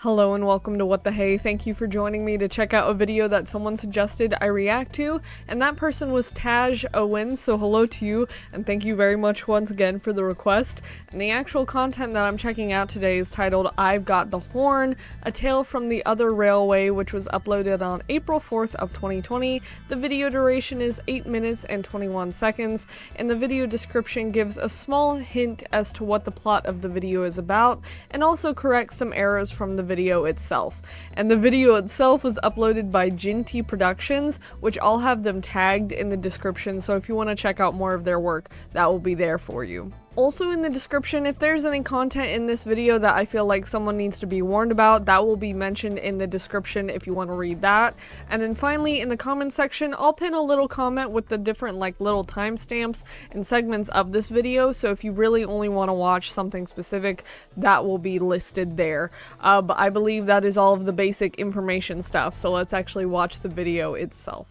Hello and welcome to What the Hey. Thank you for joining me to check out a video that someone suggested I react to, and that person was Taj Owen, so hello to you, and thank you very much once again for the request. And the actual content that I'm checking out today is titled I've Got the Horn, A Tale from the Other Railway, which was uploaded on April 4th of 2020. The video duration is 8 minutes and 21 seconds, and the video description gives a small hint as to what the plot of the video is about, and also corrects some errors from the video itself. And the video itself was uploaded by Jinty Productions, which I'll have them tagged in the description, so if you want to check out more of their work, that will be there for you. Also in the description, if there's any content in this video that I feel like someone needs to be warned about, that will be mentioned in the description if you want to read that. And then finally, in the comment section, I'll pin a little comment with the different little timestamps and segments of this video, so if you really only want to watch something specific, that will be listed there. But I believe that is all of the basic information stuff, so let's actually watch the video itself.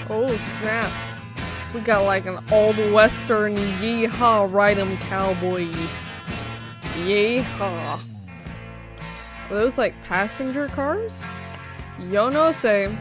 Oh snap. We got like an old western yeehaw ride 'em cowboy. Yeehaw. Are those like passenger cars? Yo no sé.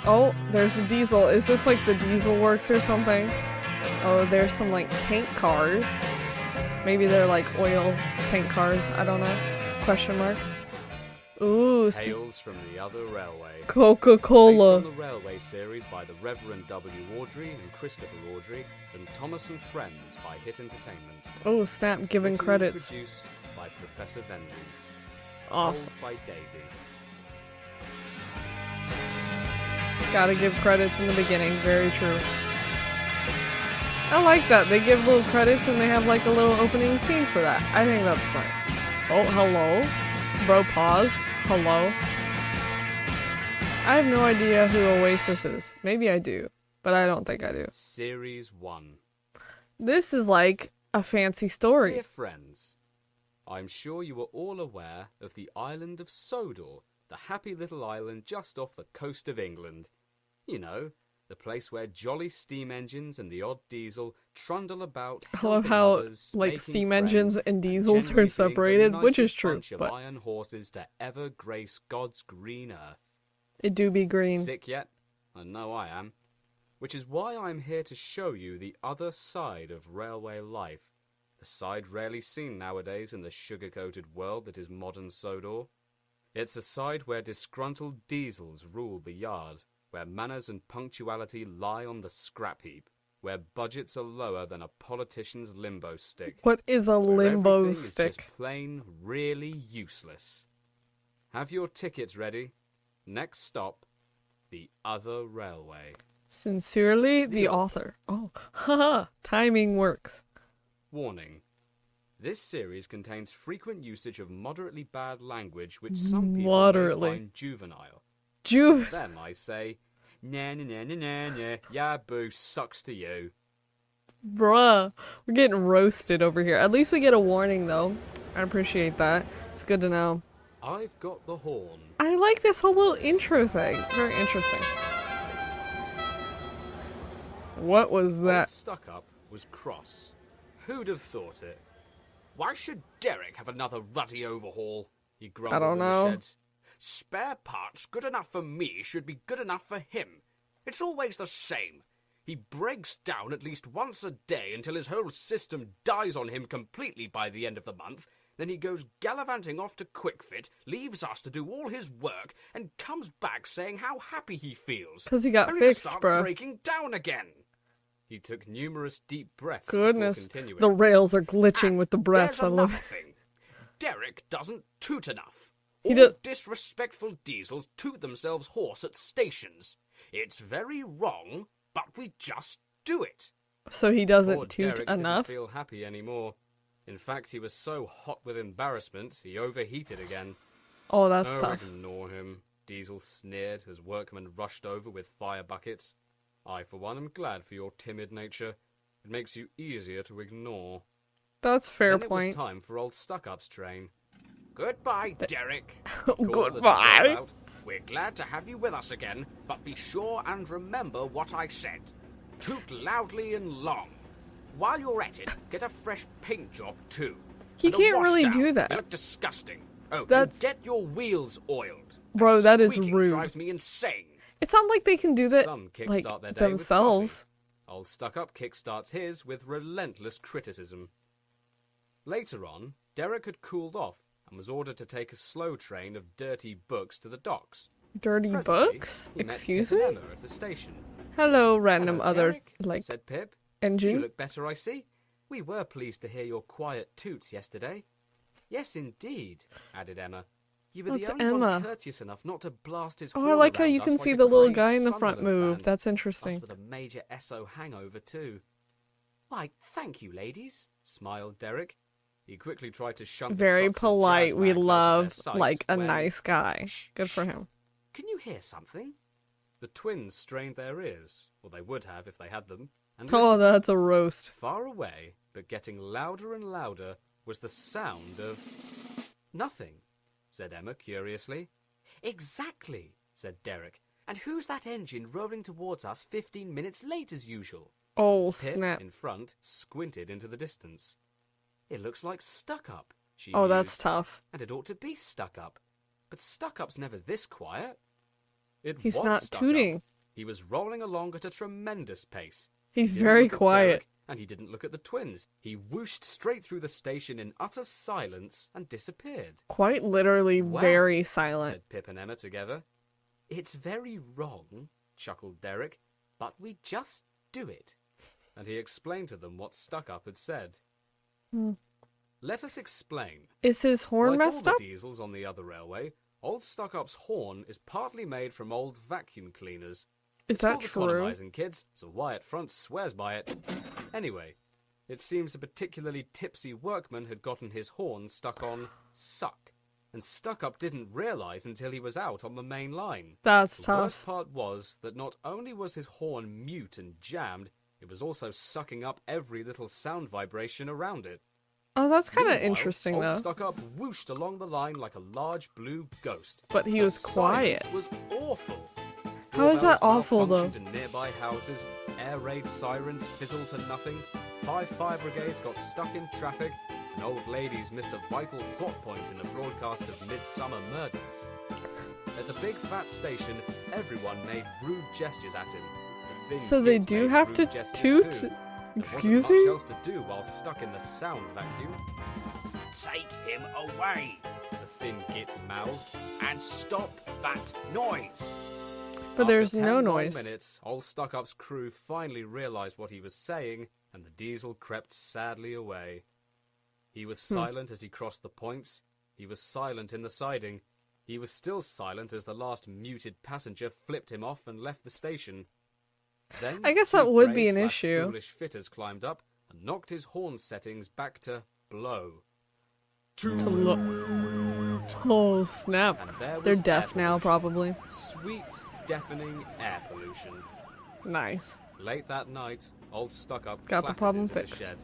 Oh, there's a diesel. Is this like the diesel works or something? Oh, there's some like tank cars. Maybe they're like oil tank cars. I don't know. Question mark. Ooh, Tales from the Other Railway. Coca-Cola. Based on the Railway series by the Reverend W. Audrey and Christopher Audrey, and Thomas and Friends by Hit Entertainment. Oh snap, giving Written credits. And produced by Professor Vengeance. Awesome. Told by Davey. Gotta give credits in the beginning, very true. I like that, they give little credits and they have like a little opening scene for that. I think that's smart. Oh, hello? Bro paused. Hello? I have no idea who Oasis is. Maybe I do, but I don't think I do. Series 1. This is like a fancy story. Dear friends, I'm sure you are all aware of the island of Sodor, the happy little island just off the coast of England. You know, the place where jolly steam engines and the odd diesel trundle about. I love how others, like steam friends, engines and diesels generally are being the separated, which is nicest true, bunch of but iron horses to ever grace God's green earth. it do be green. Sick yet? I know I am. Which is why I'm here to show you the other side of railway life. The side rarely seen nowadays in the sugar-coated world that is modern Sodor. It's a side where disgruntled diesels rule the yard, where manners and punctuality lie on the scrap heap, where budgets are lower than a politician's limbo stick. What is a where limbo everything stick? is just plain, really useless. Have your tickets ready. Next stop, the other railway. Sincerely, the author. Oh, haha, timing works. Warning. This series contains frequent usage of moderately bad language which some people may find juvenile. To them I say, nah nah nah nah nah nah, yeah boo, sucks to you. Bruh, we're getting roasted over here. At least we get a warning though. I appreciate that. It's good to know. I've got the horn. I like this whole little intro thing. Very interesting. What was that? Old Stuck-Up was cross. Who'd have thought it? Why should Derek have another ruddy overhaul? He grumbled I don't in know. the sheds. Spare parts good enough for me should be good enough for him. It's always the same. He breaks down at least once a day until his whole system dies on him completely by the end of the month. Then he goes gallivanting off to QuickFit, leaves us to do all his work, and comes back saying how happy he feels. 'Cause he got only fixed, to start bruh. breaking down again. He took numerous deep breaths Goodness, before continuing. the rails are glitching And with the breaths. I there's love another it. thing. Derek doesn't toot enough. He All does- disrespectful diesels toot themselves hoarse at stations. It's very wrong, but we just do it. So he Poor doesn't toot Derek enough? didn't feel happy anymore. In fact, he was so hot with embarrassment, he overheated again. Oh, that's Oh, tough. ignore him. Diesel sneered as workmen rushed over with fire buckets. I, for one, am glad for your timid nature. It makes you easier to ignore. That's fair Then point. it was time for old Stuck-Up's train. Goodbye, Derek. Goodbye. We're glad to have you with us again, but be sure and remember what I said. Toot loudly and long. While you're at it, get a fresh paint job too. He And a can't really washdown. do that. You look disgusting. Oh, That's- and get your wheels oiled. Bro, that is Squeaking rude. drives me insane. It's not like they can do that, Some kickstart like, their day themselves. with coffee. Old Stuck-Up kickstarts his with relentless criticism. Later on, Derek had cooled off and was ordered to take a slow train of dirty books to the docks. Dirty Presently, books? he met Excuse Pip me? and Emma at the station. Hello, random "Hello, other, Derek," like, said Pip. engine. You look better, I see. We were pleased to hear your quiet toots yesterday. Yes, indeed, added Emma. You were That's the only Emma. one courteous enough not to blast his Oh, horn I like how around you us can like see a the little crazed guy in the front Sunderland move. fan. That's Us interesting. with a major SO hangover, too. Why, thank you, ladies, smiled Derek. He quickly tried to shunt the Very trucks and polite. jazz We bags out of their love, sight like, a when- nice guy. Shh, Good for shh. him. Can you hear something? The twins strained their ears, or they would have if they had them, and Oh, listened. that's a roast. Far away, but getting louder and louder, was the sound of... Nothing, said Emma curiously. Exactly, said Derek. And who's that engine roaring towards us 15 minutes late as usual? Oh, Pip, snap. in front, squinted into the distance. It looks like Stuck-Up, she Oh, that's mused, tough. and it ought to be Stuck-Up. But Stuck-Up's never this quiet. It He's was not Stuck-Up. tooting. He was rolling along at a tremendous pace. He's He didn't very look at quiet. Derek, and he didn't look at the twins. He whooshed straight through the station in utter silence and disappeared. Quite literally Wow, very silent. said Pip and Emma together. It's very wrong, chuckled Derek, but we just do it. And he explained to them what Stuck-Up had said. Hmm. Let us explain. Is his horn Like messed all up? the diesels on the other railway, old Stuck-Up's horn is partly made from old vacuum cleaners. Is It's that called true? economizing, kids, so Wyatt Front swears by it. Anyway, it seems a particularly tipsy workman had gotten his horn stuck on suck, and Stuck-Up didn't realize until he was out on the main line. That's The tough. worst part was that not only was his horn mute and jammed, it was also sucking up every little sound vibration around it. Oh, that's kind of Meanwhile, interesting, old though. Stuck-Up whooshed along the line like a large blue ghost. But he The was quiet. silence was awful. How is that Doorbells awful, though? malfunctioned in nearby houses, air raid sirens fizzled to nothing, 5 fire brigades got stuck in traffic, and old ladies missed a vital plot point in a broadcast of Midsummer Murders. At the big fat station, everyone made rude gestures at him. The thin So they git do made have rude to gestures toot? too. Excuse There wasn't me? much else to do while stuck in the sound vacuum. Take him away, the thin git mouthed, and stop that noise. But there's After no 10 long noise. minutes, old Stuck-Up's crew finally realized what he was saying, and the diesel crept sadly away. He was silent as he crossed the points. He was silent in the siding. He was still silent as the last muted passenger flipped him off and left the station. Then I guess two that would be brave an / issue. foolish fitters climbed up and knocked his horn settings back to blow. To look. Oh, snap. And there They're was deaf air now, pollution. probably. Sweet, deafening air pollution. Nice. Late that night, old Stuck-Up Got the clattered problem into the fixed. shed.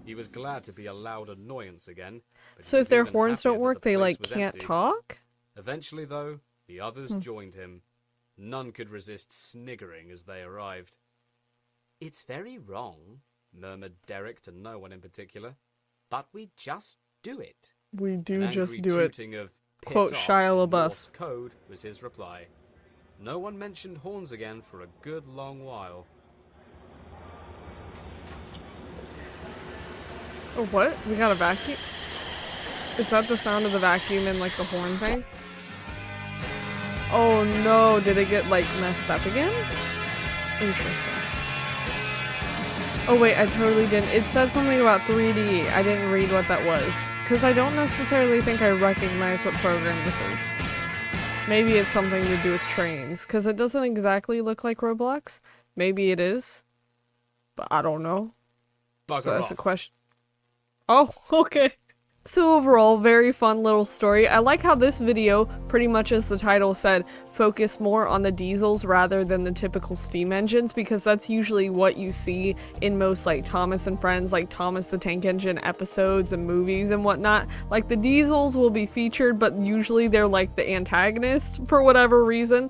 He was glad to be a loud annoyance again. But he So if was their even horns happier don't that work, the they, place like, was can't empty. talk? Eventually, though, the others Hmm. joined him. None could resist sniggering as they arrived. It's very wrong, murmured Derek to no one in particular, but we just do it. We do An just angry do it. tooting of "Piss Quote off" Shia in LaBeouf. Morse code was his reply. No one mentioned horns again for a good long while. Oh, what? We got a vacuum? Is that the sound of the vacuum and, like, the horn thing? Oh, no. Did it get, like, messed up again? Interesting. Oh, wait. I totally didn't. It said something about 3D. I didn't read what that was. Because I don't necessarily think I recognize what program this is. Maybe it's something to do with trains. Because it doesn't exactly look like Roblox. Maybe it is. But I don't know. Bugger So that's off. a question. Oh, okay. So overall, very fun little story. I like how this video, pretty much as the title said, focused more on the diesels rather than the typical steam engines, because that's usually what you see in most like Thomas and Friends, like Thomas the Tank Engine episodes and movies and whatnot. Like the diesels will be featured, but usually they're like the antagonist for whatever reason.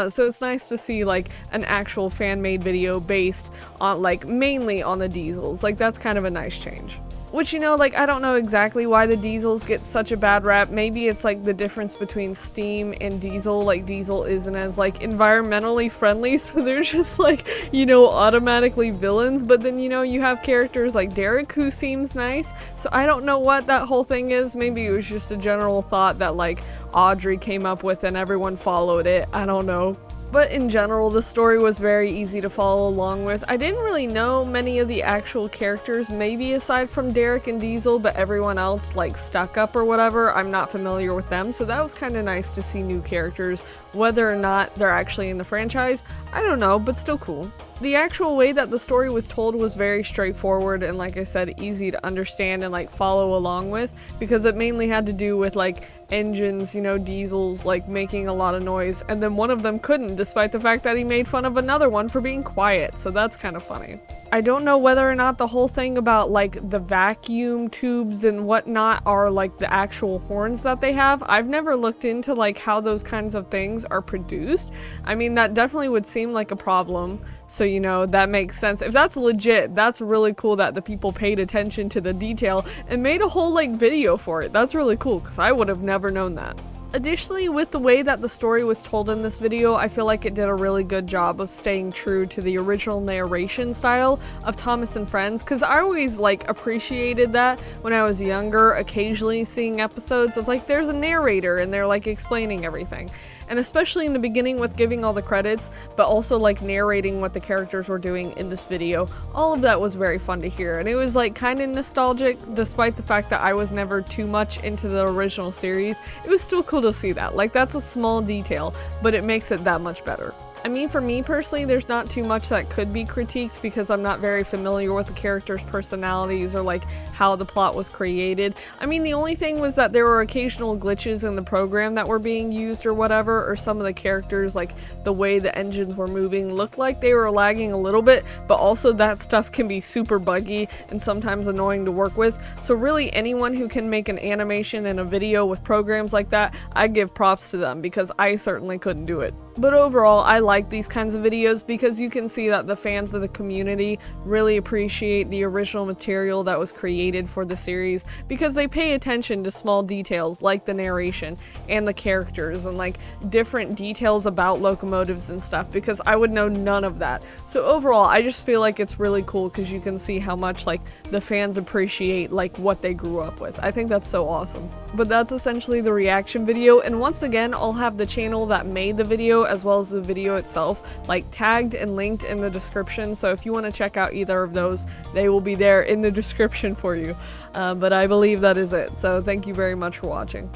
So it's nice to see like an actual fan-made video based on like mainly on the diesels. Like that's kind of a nice change. Which, you know, like, I don't know exactly why the diesels get such a bad rap. Maybe it's like the difference between steam and diesel. Like, diesel isn't as like environmentally friendly, so they're just like, you know, automatically villains. But then, you know, you have characters like Derek who seems nice, so I don't know what that whole thing is. Maybe it was just a general thought that like Audrey came up with and everyone followed it. I don't know. But in general, the story was very easy to follow along with. I didn't really know many of the actual characters, maybe aside from Derek and Diesel, but everyone else, like Stuck Up or whatever, I'm not familiar with them, so that was kind of nice to see new characters. Whether or not they're actually in the franchise, I don't know, but still cool. The actual way that the story was told was very straightforward and, like I said, easy to understand and like follow along with, because it mainly had to do with like engines, you know, diesels like making a lot of noise, and then one of them couldn't, despite the fact that he made fun of another one for being quiet, so that's kind of funny. I don't know whether or not the whole thing about like the vacuum tubes and whatnot are like the actual horns that they have. I've never looked into like how those kinds of things are produced. I mean, that definitely would seem like a problem. So, you know, that makes sense. If that's legit, that's really cool that the people paid attention to the detail and made a whole like video for it. That's really cool because I would have never known that. Additionally, with the way that the story was told in this video, I feel like it did a really good job of staying true to the original narration style of Thomas and Friends, because I always like appreciated that when I was younger, occasionally seeing episodes. It's like there's a narrator and they're like explaining everything. And especially in the beginning with giving all the credits, but also like narrating what the characters were doing in this video. All of that was very fun to hear, and it was like kind of nostalgic, despite the fact that I was never too much into the original series. It was still cool to see that. Like, that's a small detail, but it makes it that much better. I mean, for me personally, there's not too much that could be critiqued because I'm not very familiar with the characters' personalities or like how the plot was created. I mean, the only thing was that there were occasional glitches in the program that were being used or whatever, or some of the characters, like the way the engines were moving, looked like they were lagging a little bit, but also that stuff can be super buggy and sometimes annoying to work with. So really, anyone who can make an animation and a video with programs like that, I give props to them because I certainly couldn't do it. But overall, I like these kinds of videos because you can see that the fans of the community really appreciate the original material that was created for the series, because they pay attention to small details like the narration and the characters and like different details about locomotives and stuff, because I would know none of that. So overall, I just feel like it's really cool because you can see how much like the fans appreciate like what they grew up with. I think that's so awesome. But that's essentially the reaction video, and once again, I'll have the channel that made the video as well as the video itself like tagged and linked in the description, so if you want to check out either of those, they will be there in the description for you. But I believe that is it, so thank you very much for watching.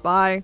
Bye.